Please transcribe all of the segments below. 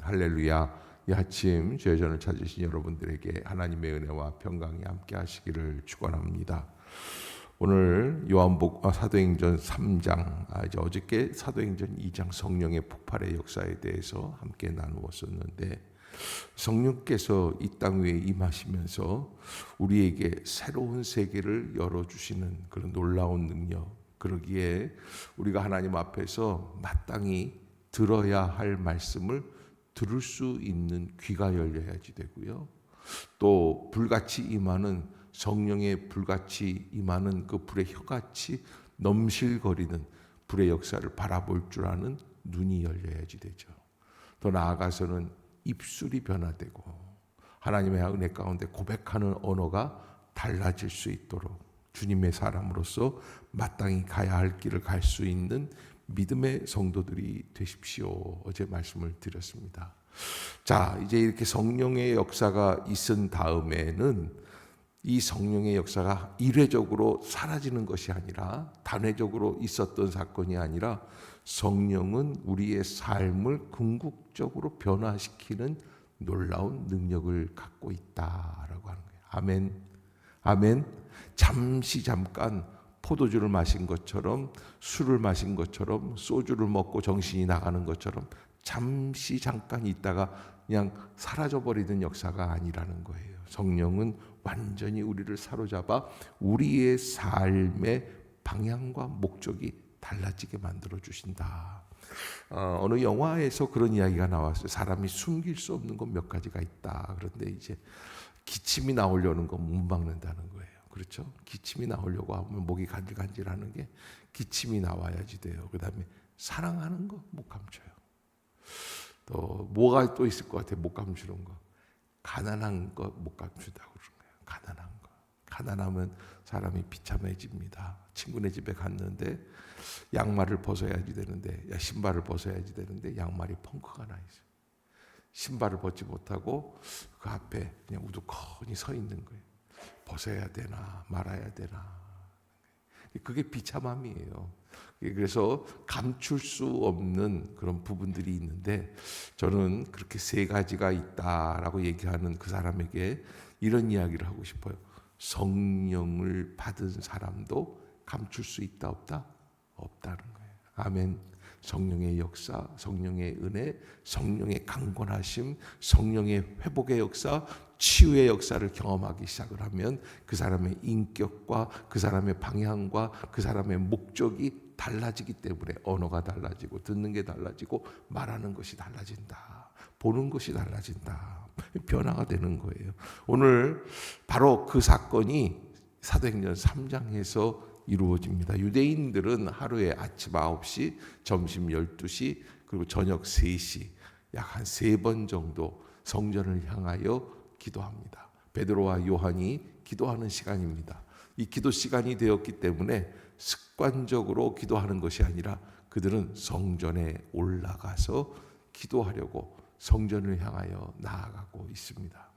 할렐루야. 이 아침 죄전을 찾으신 여러분들에게 하나님의 은혜와 평강이 함께 하시기를 축원합니다. 오늘 사도행전 3장, 이제 어저께 사도행전 2장 성령의 폭발의 역사에 대해서 함께 나누었었는데, 성령께서 이 땅 위에 임하시면서 우리에게 새로운 세계를 열어주시는 그런 놀라운 능력, 그러기에 우리가 하나님 앞에서 마땅히 들어야 할 말씀을 들을 수 있는 귀가 열려야지 되고요. 또 불같이 임하는 성령의 불같이 임하는 그 불의 혀같이 넘실거리는 불의 역사를 바라볼 줄 아는 눈이 열려야지 되죠. 더 나아가서는 입술이 변화되고 하나님의 은혜 가운데 고백하는 언어가 달라질 수 있도록 주님의 사람으로서 마땅히 가야 할 길을 갈 수 있는 믿음의 성도들이 되십시오. 어제 말씀을 드렸습니다. 자, 이제 이렇게 성령의 역사가 있은 다음에는 이 성령의 역사가 일회적으로 사라지는 것이 아니라, 단회적으로 있었던 사건이 아니라, 성령은 우리의 삶을 궁극적으로 변화시키는 놀라운 능력을 갖고 있다라고 하는 거예요. 아멘. 아멘. 잠깐 포도주를 마신 것처럼, 술을 마신 것처럼, 소주를 먹고 정신이 나가는 것처럼 잠깐 있다가 그냥 사라져버리는 역사가 아니라는 거예요. 성령은 완전히 우리를 사로잡아 우리의 삶의 방향과 목적이 달라지게 만들어 주신다. 어느 영화에서 그런 이야기가 나왔어요. 사람이 숨길 수 없는 것 몇 가지가 있다. 그런데 이제 기침이 나오려는 건 못 막는다는 거예요. 그렇죠? 기침이 나오려고 하면 목이 간질간질하는 게 기침이 나와야지 돼요. 그 다음에 사랑하는 거 못 감춰요. 또 뭐가 또 있을 것 같아요. 못 감추는 거. 가난한 거 못 감춘다고 그러는 거예요. 가난한 거. 가난하면 사람이 비참해집니다. 친구네 집에 갔는데 양말을 벗어야지 되는데, 신발을 벗어야지 되는데 양말이 펑크가 나 있어요. 신발을 벗지 못하고 그 앞에 그냥 우두커니 서 있는 거예요. 벗어야 되나 말아야 되나. 그게 비참함이에요. 그래서 감출 수 없는 그런 부분들이 있는데, 저는 그렇게 세 가지가 있다라고 얘기하는 그 사람에게 이런 이야기를 하고 싶어요. 성령을 받은 사람도 감출 수 있다 없다? 없다는 거예요. 아멘. 성령의 역사, 성령의 은혜, 성령의 강권하심, 성령의 회복의 역사, 치유의 역사를 경험하기 시작을 하면 그 사람의 인격과 그 사람의 방향과 그 사람의 목적이 달라지기 때문에 언어가 달라지고 듣는 게 달라지고 말하는 것이 달라진다. 보는 것이 달라진다. 변화가 되는 거예요. 오늘 바로 그 사건이 사도행전 3장에서 이루어집니다. 유대인들은 하루에 아침 9시, 점심 12시, 그리고 저녁 3시 약 한 3번 정도 성전을 향하여 기도합니다. 베드로와 요한이 기도하는 시간입니다. 이 기도 시간이 되었기 때문에 습관적으로 기도하는 것이 아니라 그들은 성전에 올라가서 기도하려고 성전을 향하여 나아가고 있습니다.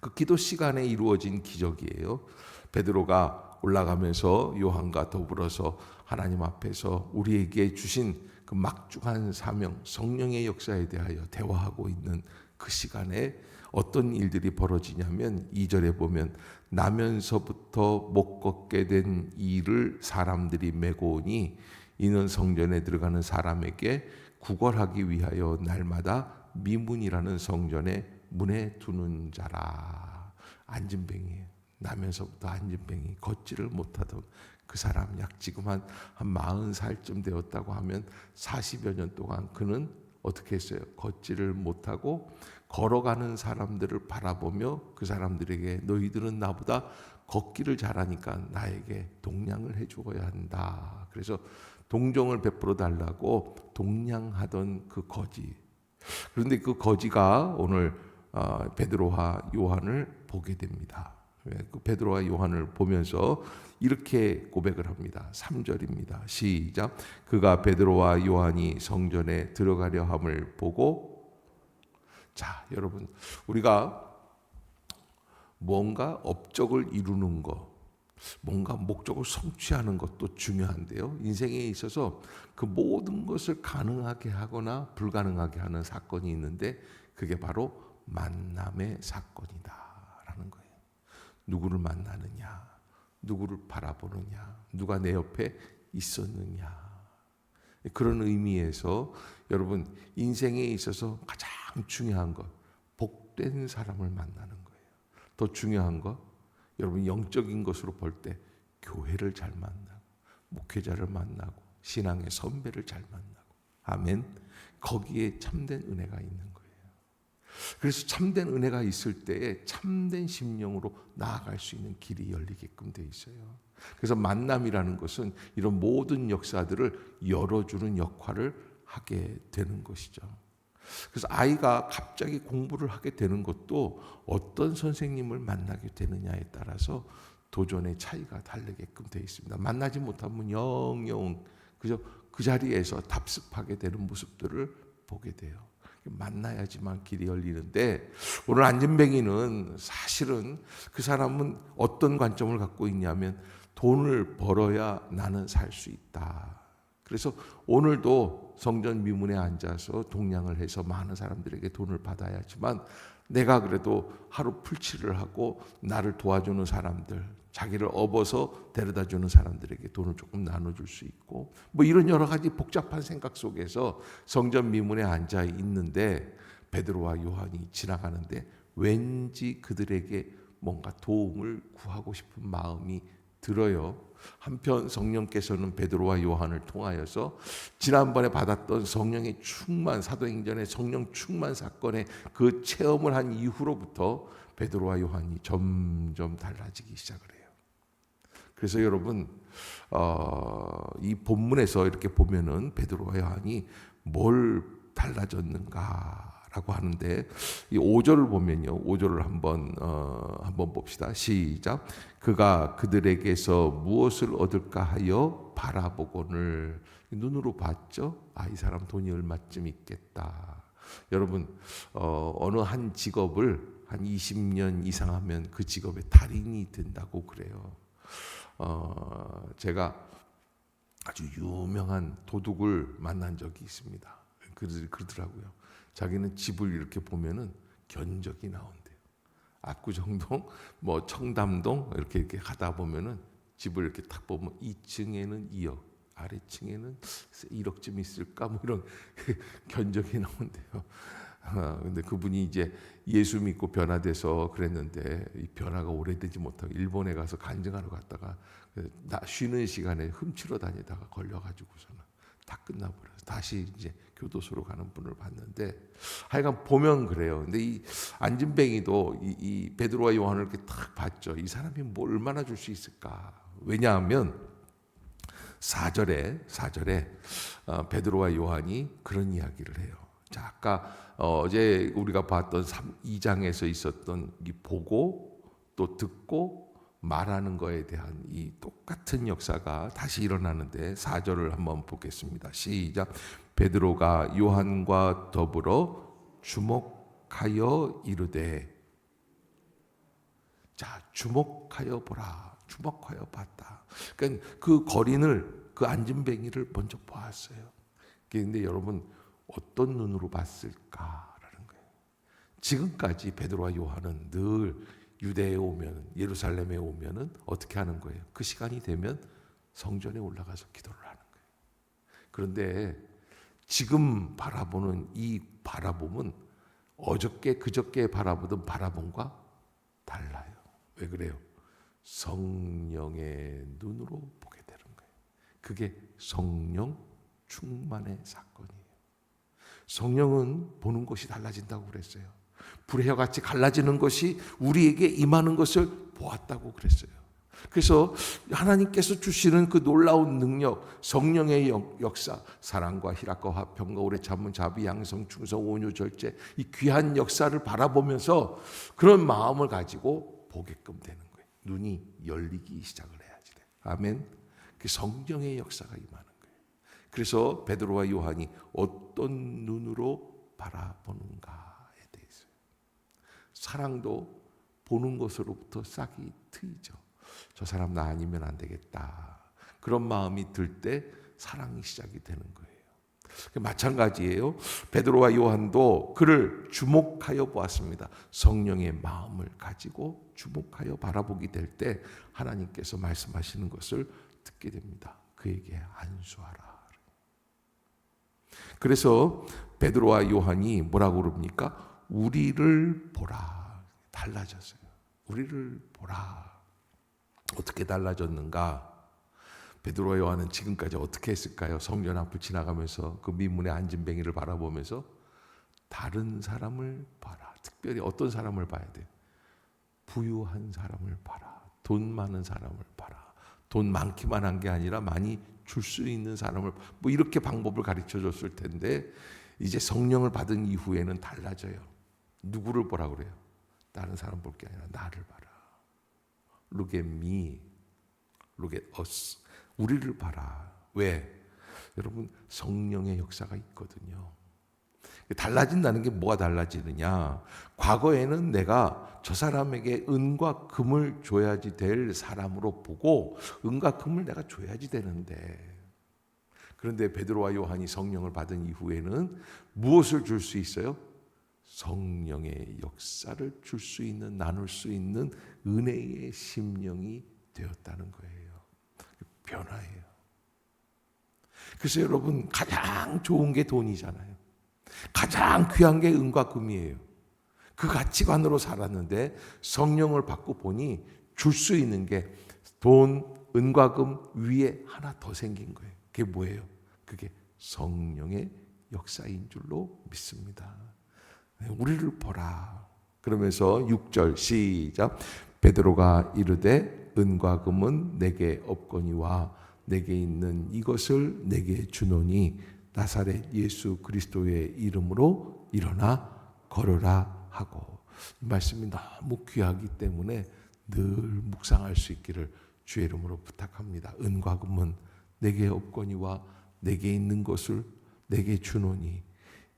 그 기도 시간에 이루어진 기적이에요. 베드로가 올라가면서 요한과 더불어서 하나님 앞에서 우리에게 주신 그 막중한 사명, 성령의 역사에 대하여 대화하고 있는 그 시간에 어떤 일들이 벌어지냐면, 2절에 보면 나면서부터 못 걷게 된 이를 사람들이 메고 오니 이는 성전에 들어가는 사람에게 구걸하기 위하여 날마다 미문이라는 성전에 문에 두는 자라. 안진뱅이에요. 나면서부터 안진뱅이, 걷지를 못하던 그 사람, 약 지금 한 40살쯤 되었다고 하면 40여 년 동안 그는 어떻게 했어요? 걷지를 못하고 걸어가는 사람들을 바라보며 그 사람들에게 너희들은 나보다 걷기를 잘하니까 나에게 동량을 해주어야 한다. 그래서 동정을 베풀어 달라고 동량하던 그 거지. 그런데 그 거지가 오늘 베드로와 요한을 보게 됩니다. 그 베드로와 요한을 보면서 이렇게 고백을 합니다. 3절입니다. 시작. 그가 베드로와 요한이 성전에 들어가려 함을 보고. 자, 여러분, 우리가 뭔가 업적을 이루는 거, 뭔가 목적을 성취하는 것도 중요한데요. 인생에 있어서 그 모든 것을 가능하게 하거나 불가능하게 하는 사건이 있는데 그게 바로 만남의 사건이다라는 거예요. 누구를 만나느냐, 누구를 바라보느냐, 누가 내 옆에 있었느냐. 그런 의미에서 여러분 인생에 있어서 가장 중요한 것, 복된 사람을 만나는 거예요. 더 중요한 것, 여러분 영적인 것으로 볼 때 교회를 잘 만나고 목회자를 만나고 신앙의 선배를 잘 만나고, 아멘. 거기에 참된 은혜가 있는 거예요. 그래서 참된 은혜가 있을 때에 참된 심령으로 나아갈 수 있는 길이 열리게끔 돼 있어요. 그래서 만남이라는 것은 이런 모든 역사들을 열어주는 역할을 하게 되는 것이죠. 그래서 아이가 갑자기 공부를 하게 되는 것도 어떤 선생님을 만나게 되느냐에 따라서 도전의 차이가 다르게끔 되어 있습니다. 만나지 못하면 영영 그저 그 자리에서 답습하게 되는 모습들을 보게 돼요. 만나야지만 길이 열리는데, 오늘 안진뱅이는 사실은 그 사람은 어떤 관점을 갖고 있냐면 돈을 벌어야 나는 살 수 있다. 그래서 오늘도 성전 미문에 앉아서 동냥을 해서 많은 사람들에게 돈을 받아야지만 내가 그래도 하루 풀칠을 하고 나를 도와주는 사람들, 자기를 업어서 데려다주는 사람들에게 돈을 조금 나눠줄 수 있고, 뭐 이런 여러 가지 복잡한 생각 속에서 성전 미문에 앉아 있는데 베드로와 요한이 지나가는데 왠지 그들에게 뭔가 도움을 구하고 싶은 마음이 들어요. 한편 성령께서는 베드로와 요한을 통하여서 지난번에 받았던 성령의 충만, 사도행전의 성령 충만 사건의 그 체험을 한 이후로부터 베드로와 요한이 점점 달라지기 시작을 해요. 그래서 여러분 이 본문에서 이렇게 보면은 베드로와 요한이 뭘 달라졌는가라고 하는데, 이 5절을 보면요, 5절을 한번 봅시다. 시작. 그가 그들에게서 무엇을 얻을까 하여 바라보고는, 눈으로 봤죠. 이 사람 돈이 얼마쯤 있겠다. 여러분 어느 한 직업을 한 20년 이상 하면 그 직업의 달인이 된다고 그래요. 제가 아주 유명한 도둑을 만난 적이 있습니다. 그러더라고요. 자기는 집을 이렇게 보면은 견적이 나온대요. 압구정동, 뭐 청담동 이렇게 가다 보면은 집을 이렇게 딱 보면 2층에는 2억, 아래층에는 1억쯤 있을까, 뭐 이런 견적이 나온대요. 근데 그분이 이제 예수 믿고 변화돼서 그랬는데 이 변화가 오래되지 못하고 일본에 가서 간증하러 갔다가 쉬는 시간에 훔치러 다니다가 걸려가지고서는 다 끝나버려서 다시 이제 교도소로 가는 분을 봤는데, 하여간 보면 그래요. 근데 이 안진뱅이도 이 베드로와 요한을 이렇게 딱 봤죠. 이 사람이 뭐 얼마나 줄 수 있을까? 왜냐하면 4절에 베드로와 요한이 그런 이야기를 해요. 자, 아까 어제 우리가 봤던 2장에서 있었던 이 보고 또 듣고 말하는 거에 대한 이 똑같은 역사가 다시 일어나는데 4절을 한번 보겠습니다. 시작. 베드로가 요한과 더불어 주목하여 이르되, 자, 주목하여 보라, 주목하여 봤다. 그러니까 그 거린을, 그 안진뱅이를 먼저 보았어요. 그런데 여러분 어떤 눈으로 봤을까라는 거예요. 지금까지 베드로와 요한은 늘 유대에 오면, 예루살렘에 오면은 어떻게 하는 거예요? 그 시간이 되면 성전에 올라가서 기도를 하는 거예요. 그런데 지금 바라보는 이 바라봄은 어저께 그저께 바라보던 바라봄과 달라요. 왜 그래요? 성령의 눈으로 보게 되는 거예요. 그게 성령 충만의 사건이에요. 성령은 보는 것이 달라진다고 그랬어요. 불의 혀같이 갈라지는 것이 우리에게 임하는 것을 보았다고 그랬어요. 그래서 하나님께서 주시는 그 놀라운 능력, 성령의 역사, 사랑과 희락과 화평과 오래 참음, 자비, 양성, 충성, 온유, 절제, 이 귀한 역사를 바라보면서 그런 마음을 가지고 보게끔 되는 거예요. 눈이 열리기 시작을 해야지 돼. 아멘. 그 성령의 역사가 임하는 거예요. 그래서 베드로와 요한이 어떤 눈으로 바라보는가에 대해서, 사랑도 보는 것으로부터 싹이 트이죠. 저 사람 나 아니면 안 되겠다. 그런 마음이 들 때 사랑이 시작이 되는 거예요. 마찬가지예요. 베드로와 요한도 그를 주목하여 보았습니다. 성령의 마음을 가지고 주목하여 바라보게 될 때 하나님께서 말씀하시는 것을 듣게 됩니다. 그에게 안수하라. 그래서 베드로와 요한이 뭐라고 그럽니까? 우리를 보라. 달라졌어요. 우리를 보라. 어떻게 달라졌는가? 베드로와 요한은 지금까지 어떻게 했을까요? 성전 앞을 지나가면서 그 민문의 앉은 뱅이를 바라보면서 다른 사람을 봐라. 특별히 어떤 사람을 봐야 돼요? 부유한 사람을 봐라. 돈 많은 사람을 봐라. 돈 많기만 한 게 아니라 많이 줄 수 있는 사람을, 뭐 이렇게 방법을 가르쳐 줬을 텐데 이제 성령을 받은 이후에는 달라져요. 누구를 보라 그래요? 다른 사람 볼 게 아니라 나를 봐라. Look at me. Look at us. 우리를 봐라. 왜? 여러분, 성령의 역사가 있거든요. 달라진다는 게 뭐가 달라지느냐? 과거에는 내가 저 사람에게 은과 금을 줘야지 될 사람으로 보고 은과 금을 내가 줘야지 되는데, 그런데 베드로와 요한이 성령을 받은 이후에는 무엇을 줄 수 있어요? 성령의 역사를 줄 수 있는, 나눌 수 있는 은혜의 심령이 되었다는 거예요. 변화예요. 그래서 여러분, 가장 좋은 게 돈이잖아요. 가장 귀한 게 은과 금이에요. 그 가치관으로 살았는데 성령을 받고 보니 줄 수 있는 게 돈, 은과 금 위에 하나 더 생긴 거예요. 그게 뭐예요? 그게 성령의 역사인 줄로 믿습니다. 우리를 보라. 그러면서 6절 시작. 베드로가 이르되 은과 금은 내게 없거니와 내게 있는 이것을 내게 주노니 나사렛 예수 그리스도의 이름으로 일어나 걸으라 하고, 이 말씀이 너무 귀하기 때문에 늘 묵상할 수 있기를 주의 이름으로 부탁합니다. 은과 금은 내게 없거니와 내게 있는 것을 내게 주노니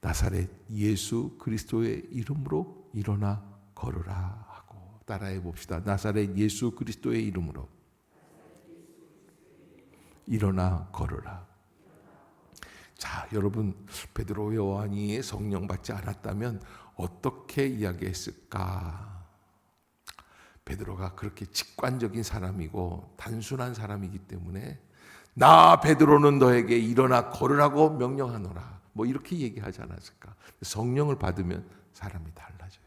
나사렛 예수 그리스도의 이름으로 일어나 걸으라 하고, 따라해 봅시다. 나사렛 예수 그리스도의 이름으로 일어나 걸으라. 자, 여러분, 베드로 요한이 성령 받지 않았다면 어떻게 이야기했을까? 베드로가 그렇게 직관적인 사람이고 단순한 사람이기 때문에 나 베드로는 너에게 일어나 걸으라고 명령하노라, 뭐 이렇게 얘기하지 않았을까? 성령을 받으면 사람이 달라져요.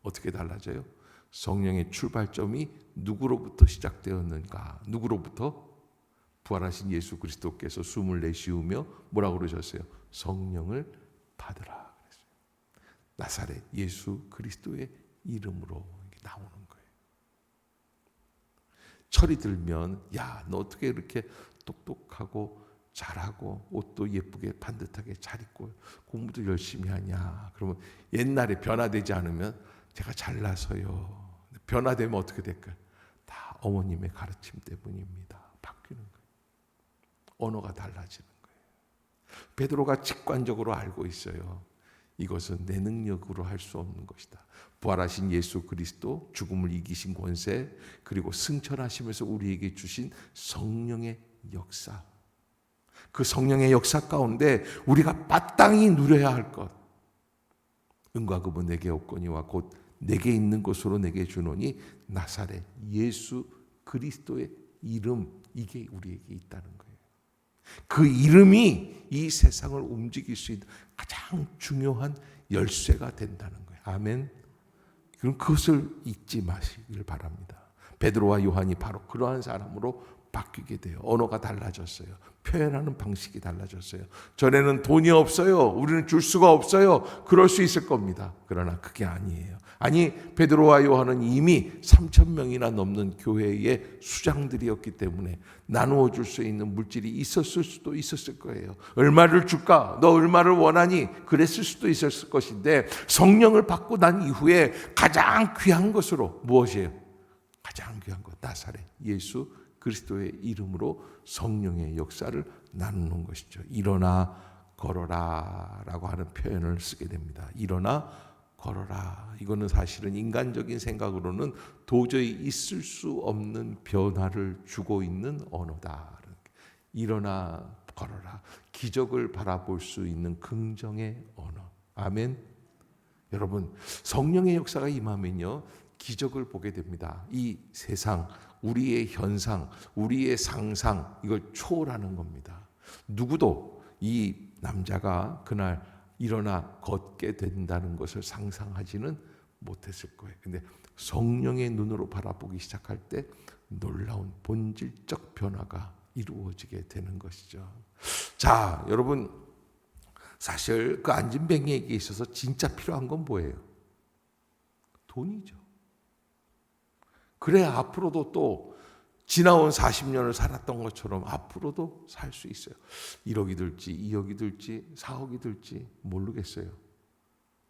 어떻게 달라져요? 성령의 출발점이 누구로부터 시작되었는가? 누구로부터? 부활하신 예수 그리스도께서 숨을 내쉬우며 뭐라고 그러셨어요? 성령을 받으라 그랬어요. 나사렛 예수 그리스도의 이름으로 나오는 거예요. 철이 들면 야, 너 어떻게 이렇게 똑똑하고 잘하고 옷도 예쁘게 반듯하게 잘 입고 공부도 열심히 하냐? 그러면 옛날에 변화되지 않으면 제가 잘나서요. 변화되면 어떻게 될까요? 다 어머님의 가르침 때문입니다. 바뀌는 거예요. 언어가 달라지는 거예요. 베드로가 직관적으로 알고 있어요. 이것은 내 능력으로 할 수 없는 것이다. 부활하신 예수 그리스도, 죽음을 이기신 권세, 그리고 승천하시면서 우리에게 주신 성령의 역사, 그 성령의 역사 가운데 우리가 마땅히 누려야 할 것, 은과 금은 내게 없거니와 곧 내게 있는 것으로 내게 주노니 나사렛 예수 그리스도의 이름, 이게 우리에게 있다는 거예요. 그 이름이 이 세상을 움직일 수 있는 가장 중요한 열쇠가 된다는 거예요. 아멘. 그럼 그것을 잊지 마시길 바랍니다. 베드로와 요한이 바로 그러한 사람으로 바뀌게 돼요. 언어가 달라졌어요. 표현하는 방식이 달라졌어요. 전에는 돈이 없어요. 우리는 줄 수가 없어요. 그럴 수 있을 겁니다. 그러나 그게 아니에요. 아니, 베드로와 요한은 이미 3,000명이나 넘는 교회의 수장들이었기 때문에 나누어 줄 수 있는 물질이 있었을 수도 있었을 거예요. 얼마를 줄까? 너 얼마를 원하니? 그랬을 수도 있었을 것인데 성령을 받고 난 이후에 가장 귀한 것으로 무엇이에요? 가장 귀한 것, 나사렛 예수 그리스도의 이름으로 성령의 역사를 나누는 것이죠. 일어나 걸어라 라고 하는 표현을 쓰게 됩니다. 일어나 걸어라. 이거는 사실은 인간적인 생각으로는 도저히 있을 수 없는 변화를 주고 있는 언어다. 일어나 걸어라. 기적을 바라볼 수 있는 긍정의 언어. 아멘. 여러분, 성령의 역사가 임하면요, 기적을 보게 됩니다. 이 세상, 우리의 현상, 우리의 상상, 이걸 초월하는 겁니다. 누구도 이 남자가 그날 일어나 걷게 된다는 것을 상상하지는 못했을 거예요. 근데 성령의 눈으로 바라보기 시작할 때 놀라운 본질적 변화가 이루어지게 되는 것이죠. 자, 여러분, 사실 그 안진뱅이에게 있어서 진짜 필요한 건 뭐예요? 돈이죠. 그래 앞으로도 또 지나온 40년을 살았던 것처럼 앞으로도 살 수 있어요. 1억이 들지 2억이 들지 4억이 들지 모르겠어요.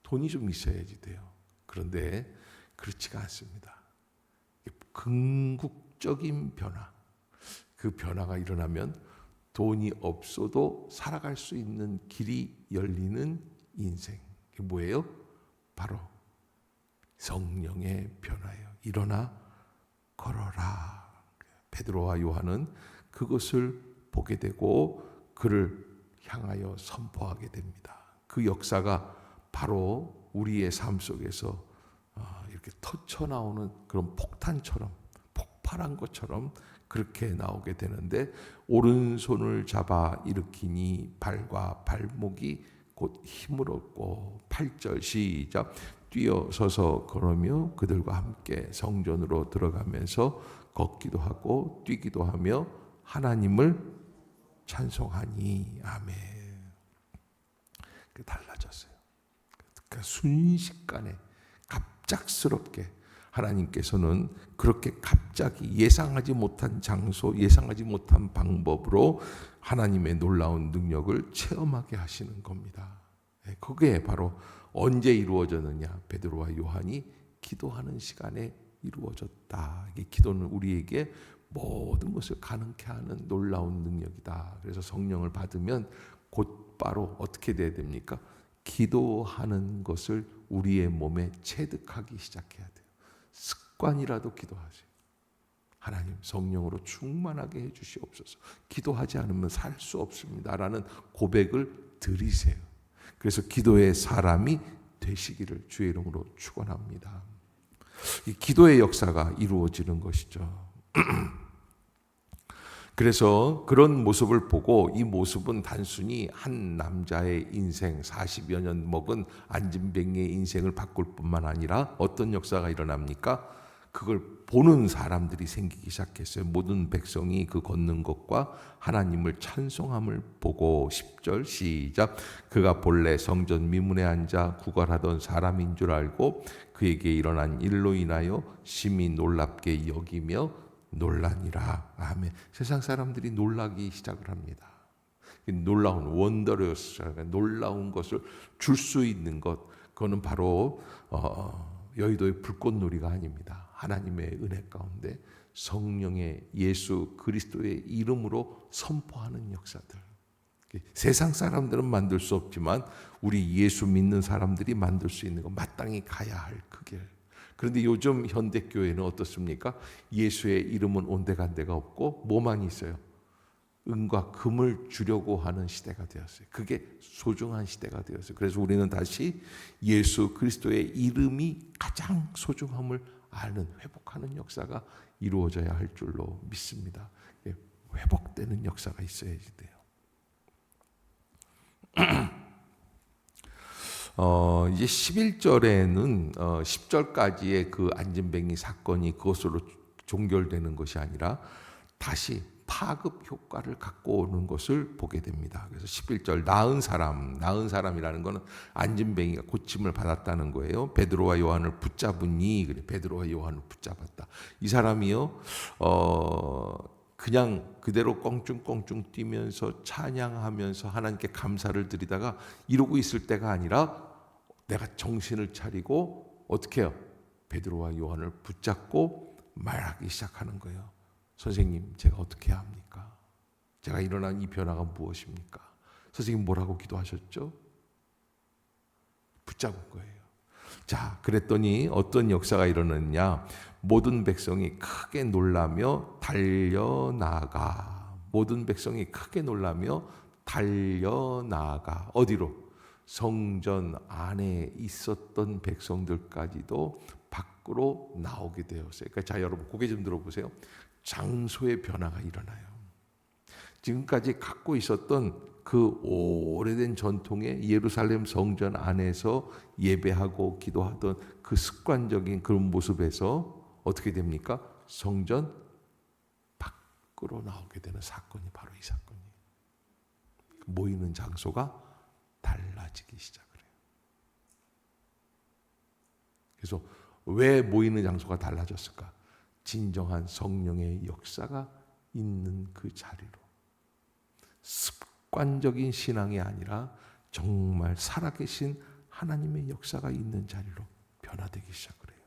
돈이 좀 있어야지 돼요. 그런데 그렇지가 않습니다. 궁극적인 변화, 그 변화가 일어나면 돈이 없어도 살아갈 수 있는 길이 열리는 인생. 그게 뭐예요? 바로 성령의 변화예요. 일어나 걸어라. 베드로와 요한은 그것을 보게 되고 그를 향하여 선포하게 됩니다. 그 역사가 바로 우리의 삶 속에서 이렇게 터쳐 나오는 그런 폭탄처럼, 폭발한 것처럼 그렇게 나오게 되는데, 오른손을 잡아 일으키니 발과 발목이 곧 힘을 얻고, 8절 시작. 뛰어서서 걸으며 그들과 함께 성전으로 들어가면서 걷기도 하고 뛰기도 하며 하나님을 찬송하니. 아멘. 달라졌어요. 그 순식간에 갑작스럽게 하나님께서는 그렇게 갑자기 예상하지 못한 장소, 예상하지 못한 방법으로 하나님의 놀라운 능력을 체험하게 하시는 겁니다. 그게 바로 언제 이루어졌느냐? 베드로와 요한이 기도하는 시간에 이루어졌다. 이 기도는 우리에게 모든 것을 가능케 하는 놀라운 능력이다. 그래서 성령을 받으면 곧바로 어떻게 돼야 됩니까? 기도하는 것을 우리의 몸에 체득하기 시작해야 돼요. 습관이라도 기도하세요. 하나님, 성령으로 충만하게 해주시옵소서. 기도하지 않으면 살 수 없습니다 라는 고백을 드리세요. 그래서 기도의 사람이 되시기를 주의 이름으로 축원합니다. 이 기도의 역사가 이루어지는 것이죠. 그래서 그런 모습을 보고, 이 모습은 단순히 한 남자의 인생, 40여 년 먹은 안진뱅이의 인생을 바꿀 뿐만 아니라 어떤 역사가 일어납니까? 그걸 보는 사람들이 생기기 시작했어요. 모든 백성이 그 걷는 것과 하나님을 찬송함을 보고, 10절 시작. 그가 본래 성전 미문에 앉아 구걸하던 사람인 줄 알고 그에게 일어난 일로 인하여 심히 놀랍게 여기며 놀라니라. 아멘. 세상 사람들이 놀라기 시작을 합니다. 놀라운 원더러스, 놀라운 것을 줄 수 있는 것, 그거는 바로 여의도의 불꽃놀이가 아닙니다. 하나님의 은혜 가운데 성령의 예수 그리스도의 이름으로 선포하는 역사들. 세상 사람들은 만들 수 없지만 우리 예수 믿는 사람들이 만들 수 있는 거, 마땅히 가야 할 그 길. 그런데 요즘 현대교회는 어떻습니까? 예수의 이름은 온데간데가 없고 뭐만 있어요? 은과 금을 주려고 하는 시대가 되었어요. 그게 소중한 시대가 되었어요. 그래서 우리는 다시 예수 그리스도의 이름이 가장 소중함을 아는, 회복하는 역사가 이루어져야 할 줄로 믿습니다. 회복되는 역사가 있어야지 돼요. 이제 11절에는 10절까지의 그 안진뱅이 사건이 그것으로 종결되는 것이 아니라 다시 파급 효과를 갖고 오는 것을 보게 됩니다. 그래서 11절, 나은 사람이라는 것은 안진뱅이가 고침을 받았다는 거예요. 베드로와 요한을 붙잡으니, 그래, 베드로와 요한을 붙잡았다. 이 사람이요, 그냥 그대로 껑충껑충 뛰면서 찬양하면서 하나님께 감사를 드리다가 이러고 있을 때가 아니라 내가 정신을 차리고 어떻게 해요? 베드로와 요한을 붙잡고 말하기 시작하는 거예요. 선생님, 제가 어떻게 해야 합니까? 제가 일어난 이 변화가 무엇입니까? 선생님 뭐라고 기도하셨죠? 붙잡은 거예요. 자, 그랬더니 어떤 역사가 일어났냐? 모든 백성이 크게 놀라며 달려나가. 모든 백성이 크게 놀라며 달려나가. 어디로? 성전 안에 있었던 백성들까지도 밖으로 나오게 되었어요. 그러니까 자, 여러분 고개 좀 들어보세요. 장소의 변화가 일어나요. 지금까지 갖고 있었던 그 오래된 전통의 예루살렘 성전 안에서 예배하고 기도하던 그 습관적인 그런 모습에서 어떻게 됩니까? 성전 밖으로 나오게 되는 사건이 바로 이 사건이에요. 모이는 장소가 달라지기 시작을 해요. 그래서 왜 모이는 장소가 달라졌을까? 진정한 성령의 역사가 있는 그 자리로, 습관적인 신앙이 아니라 정말 살아계신 하나님의 역사가 있는 자리로 변화되기 시작을 해요.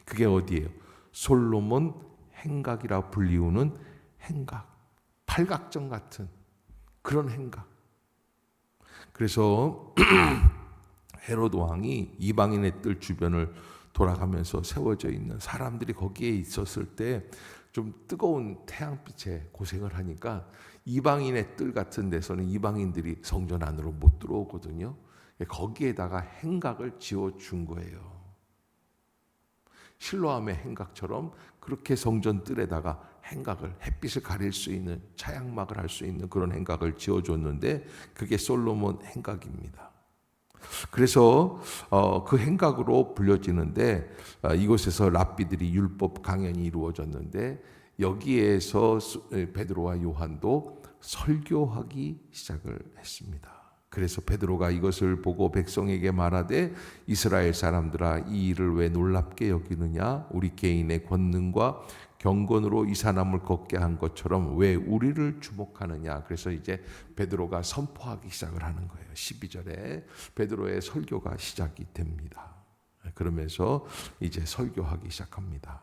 그게 어디예요? 솔로몬 행각이라 불리우는 행각, 팔각정 같은 그런 행각. 그래서 헤로드 왕이 이방인의 뜰 주변을 돌아가면서 세워져 있는 사람들이 거기에 있었을 때 좀 뜨거운 태양빛에 고생을 하니까 이방인의 뜰 같은 데서는 이방인들이 성전 안으로 못 들어오거든요. 거기에다가 행각을 지어준 거예요. 실로암의 행각처럼 그렇게 성전 뜰에다가 행각을, 햇빛을 가릴 수 있는, 차양막을 할 수 있는 그런 행각을 지어줬는데 그게 솔로몬 행각입니다. 그래서 그 행각으로 불려지는데 이곳에서 랍비들이 율법 강연이 이루어졌는데 여기에서 베드로와 요한도 설교하기 시작을 했습니다. 그래서 베드로가 이것을 보고 백성에게 말하되 이스라엘 사람들아 이 일을 왜 놀랍게 여기느냐? 우리 개인의 권능과 경건으로 이 사람을 걷게 한 것처럼 왜 우리를 주목하느냐? 그래서 이제 베드로가 선포하기 시작을 하는 거예요. 12절에 베드로의 설교가 시작이 됩니다. 그러면서 이제 설교하기 시작합니다.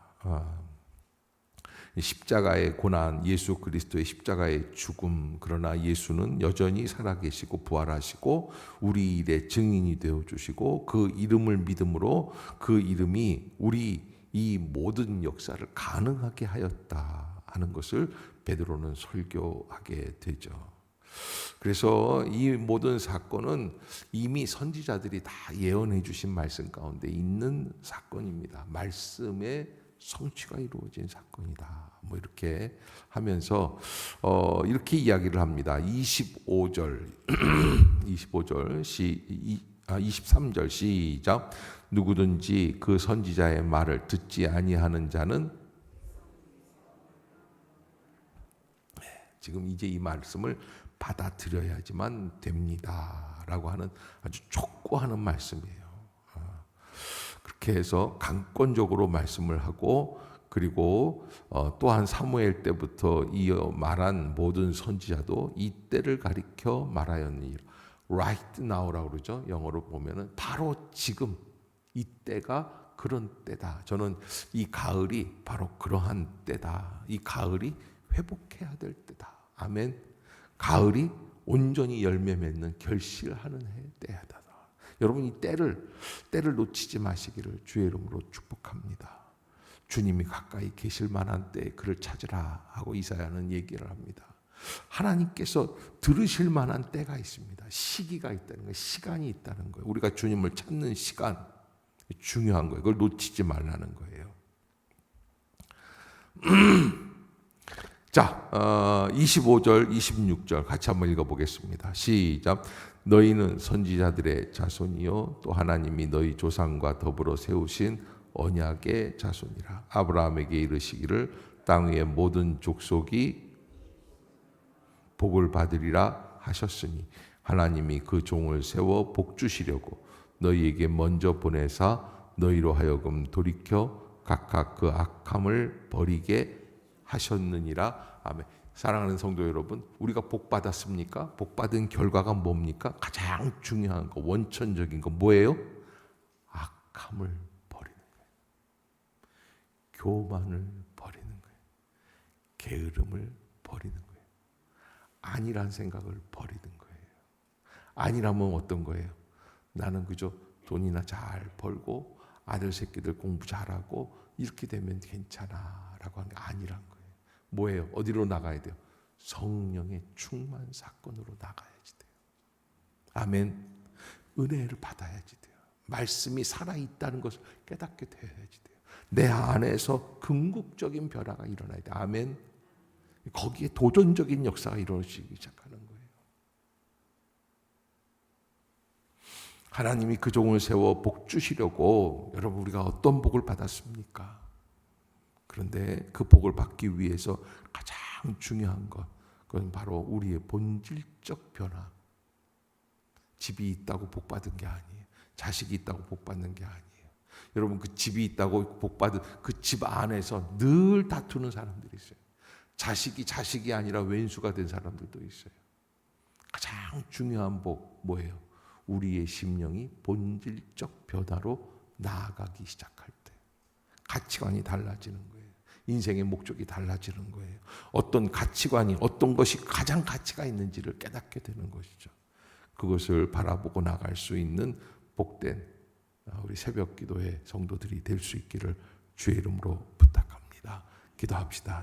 십자가의 고난, 예수 그리스도의 십자가의 죽음, 그러나 예수는 여전히 살아계시고 부활하시고 우리 일의 증인이 되어주시고 그 이름을 믿음으로 그 이름이 우리 이 모든 역사를 가능하게 하였다 하는 것을 베드로는 설교하게 되죠. 그래서 이 모든 사건은 이미 선지자들이 다 예언해 주신 말씀 가운데 있는 사건입니다. 말씀의 성취가 이루어진 사건이다. 뭐 이렇게 하면서 이렇게 이야기를 합니다. 25절 23절 시작. 누구든지 그 선지자의 말을 듣지 아니하는 자는, 지금 이제 이 말씀을 받아들여야지만 됩니다라고 하는 아주 촉구하는 말씀이에요. 그렇게 해서 강권적으로 말씀을 하고, 그리고 또한 사무엘 때부터 이어 말한 모든 선지자도 이 때를 가리켜 말하였느니라. Right now라고 그러죠. 영어로 보면은 바로 지금 이 때가 그런 때다. 저는 이 가을이 바로 그러한 때다. 이 가을이 회복해야 될 때다. 아멘. 가을이 온전히 열매 맺는 결실하는 때야다. 여러분 이 때를 놓치지 마시기를 주의 이름으로 축복합니다. 주님이 가까이 계실 만한 때에 그를 찾으라 하고 이사야는 얘기를 합니다. 하나님께서 들으실 만한 때가 있습니다. 시기가 있다는 거예요. 시간이 있다는 거예요. 우리가 주님을 찾는 시간 중요한 거예요. 그걸 놓치지 말라는 거예요. 자, 25절, 26절 같이 한번 읽어보겠습니다. 시작. 너희는 선지자들의 자손이요 또 하나님이 너희 조상과 더불어 세우신 언약의 자손이라. 아브라함에게 이르시기를 땅 위의 모든 족속이 복을 받으리라 하셨으니 하나님이 그 종을 세워 복 주시려고 너희에게 먼저 보내사 너희로 하여금 돌이켜 각각 그 악함을 버리게 하셨느니라. 아멘. 사랑하는 성도 여러분, 우리가 복 받았습니까? 복 받은 결과가 뭡니까? 가장 중요한 거, 원천적인 거 뭐예요? 악함을 버리는 거예요. 교만을 버리는 거예요. 게으름을 버리는 거예요. 아니란 생각을 버리는 거예요. 아니라면 어떤 거예요? 나는 그저 돈이나 잘 벌고 아들 새끼들 공부 잘하고 이렇게 되면 괜찮아라고 하는 게 아니란 거예요. 뭐예요? 어디로 나가야 돼요? 성령의 충만 사건으로 나가야지 돼요. 아멘. 은혜를 받아야지 돼요. 말씀이 살아있다는 것을 깨닫게 되어야지 돼요. 내 안에서 궁극적인 변화가 일어나야 돼요. 아멘. 거기에 도전적인 역사가 일어나기 시작하는 거예요. 하나님이 그 종을 세워 복 주시려고 여러분 우리가 어떤 복을 받았습니까? 그런데 그 복을 받기 위해서 가장 중요한 것, 그건 바로 우리의 본질적 변화. 집이 있다고 복 받은 게 아니에요. 자식이 있다고 복 받는 게 아니에요. 여러분 그 집이 있다고 복 받은 그 집 안에서 늘 다투는 사람들이 있어요. 자식이 아니라 왼수가 된 사람들도 있어요. 가장 중요한 복 뭐예요? 우리의 심령이 본질적 변화로 나아가기 시작할 때 가치관이 달라지는 거예요. 인생의 목적이 달라지는 거예요. 어떤 가치관이 어떤 것이 가장 가치가 있는지를 깨닫게 되는 것이죠. 그것을 바라보고 나갈 수 있는 복된 우리 새벽 기도의 성도들이 될 수 있기를 주의 이름으로 부탁합니다. 기도합시다.